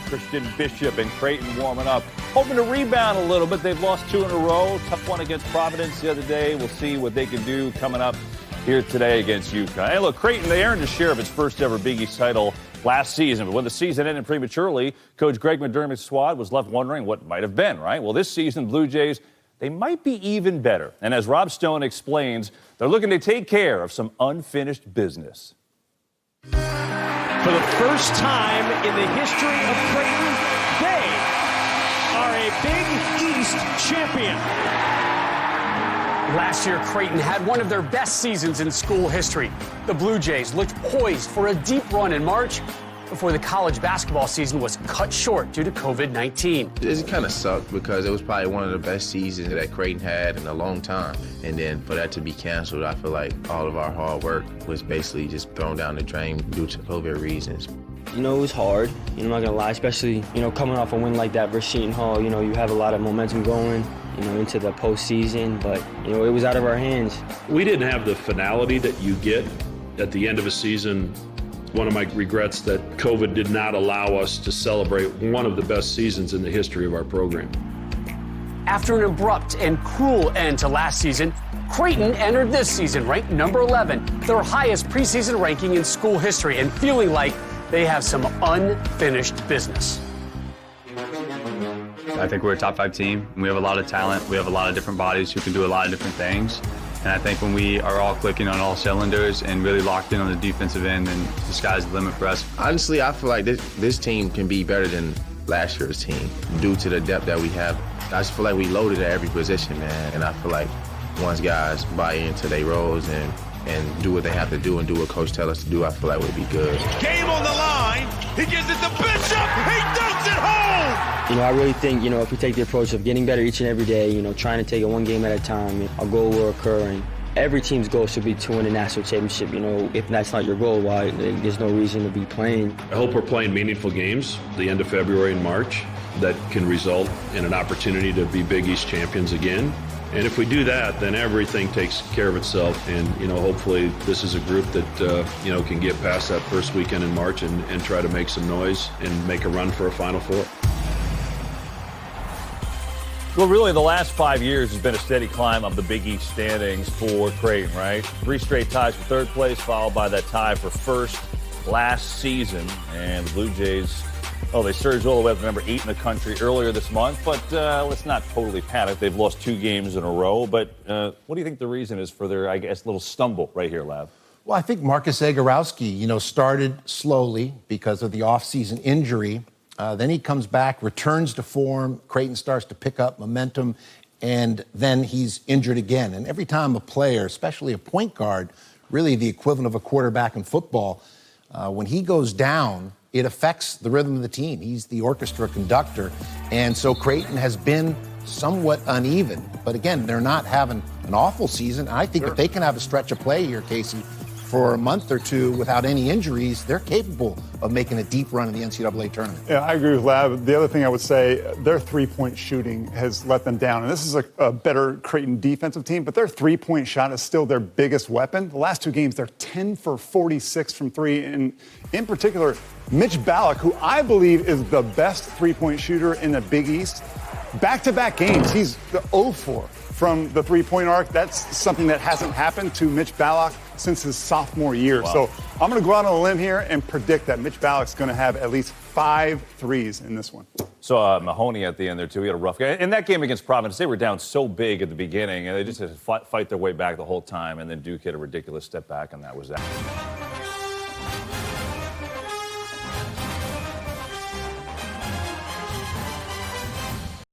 Christian Bishop and Creighton warming up. Hoping to rebound a little bit. They've lost 2 in a row. Tough one against Providence the other day. We'll see what they can do coming up here today against UConn. Hey, look, Creighton, they earned a share of its first ever Big East title last season. But when the season ended prematurely, Coach Greg McDermott's squad was left wondering what might have been, right? Well, this season, Blue Jays, they might be even better. And as Rob Stone explains, they're looking to take care of some unfinished business. For the first time in the history of Creighton, they are a Big East champion. Last year, Creighton had one of their best seasons in school history. The Blue Jays looked poised for a deep run in March before the college basketball season was cut short due to COVID-19. It kind of sucked because it was probably one of the best seasons that Creighton had in a long time. And then for that to be canceled, I feel like all of our hard work was basically just thrown down the drain due to COVID reasons. You know, it was hard, I'm not gonna lie, especially, coming off a win like that versus Seton Hall. You have a lot of momentum going, into the postseason, but, it was out of our hands. We didn't have the finality that you get at the end of a season. One of my regrets that COVID did not allow us to celebrate one of the best seasons in the history of our program. After an abrupt and cruel end to last season, Creighton entered this season ranked number 11, their highest preseason ranking in school history, and feeling like they have some unfinished business. I think we're a top 5 team. We have a lot of talent. We have a lot of different bodies who can do a lot of different things. And I think when we are all clicking on all cylinders and really locked in on the defensive end, then the sky's the limit for us. Honestly, I feel like this team can be better than last year's team due to the depth that we have. I just feel like we loaded at every position, man. And I feel like once guys buy into their roles and do what they have to do and do what Coach tells us to do, I feel like we'll be good. Game on the line. He gives it to Bishop. He dunks it home. I really think, if we take the approach of getting better each and every day, trying to take it one game at a time, our goal will occur. And every team's goal should be to win the national championship. If that's not your goal, why? There's no reason to be playing. I hope we're playing meaningful games the end of February and March that can result in an opportunity to be Big East champions again. And if we do that, then everything takes care of itself. And, hopefully this is a group that, can get past that first weekend in March and try to make some noise and make a run for a Final Four. Well, really, the last 5 years has been a steady climb of the Big East standings for Creighton, right? 3 straight ties for third place, followed by that tie for first last season. And the Blue Jays, they surged all the way up to number 8 in the country earlier this month. But let's not totally panic. They've lost 2 games in a row. But what do you think the reason is for their, little stumble right here, Lav? Well, I think Marcus Zagorowski, started slowly because of the offseason injury. Then he comes back, returns to form. Creighton starts to pick up momentum, and then he's injured again. And every time a player, especially a point guard, really the equivalent of a quarterback in football, when he goes down, it affects the rhythm of the team. He's the orchestra conductor. And so Creighton has been somewhat uneven. But again, they're not having an awful season. I think if they can have a stretch of play here, Casey, for a month or two without any injuries, they're capable of making a deep run in the NCAA tournament. Yeah, I agree with Lav. The other thing I would say, their three-point shooting has let them down. And this is a better Creighton defensive team, but their three-point shot is still their biggest weapon. The last 2 games, they're 10 for 46 from 3. And in particular, Mitch Ballack, who I believe is the best three-point shooter in the Big East, back-to-back games, he's the 0-4 from the three-point arc. That's something that hasn't happened to Mitch Ballack since his sophomore year. Wow. So I'm going to go out on a limb here and predict that Mitch Ballack's going to have at least 5 threes in this one. So Mahoney at the end there, too. He had a rough game. In that game against Providence, they were down so big at the beginning, and they just had to fight their way back the whole time, and then Duke hit a ridiculous step back, and that was that.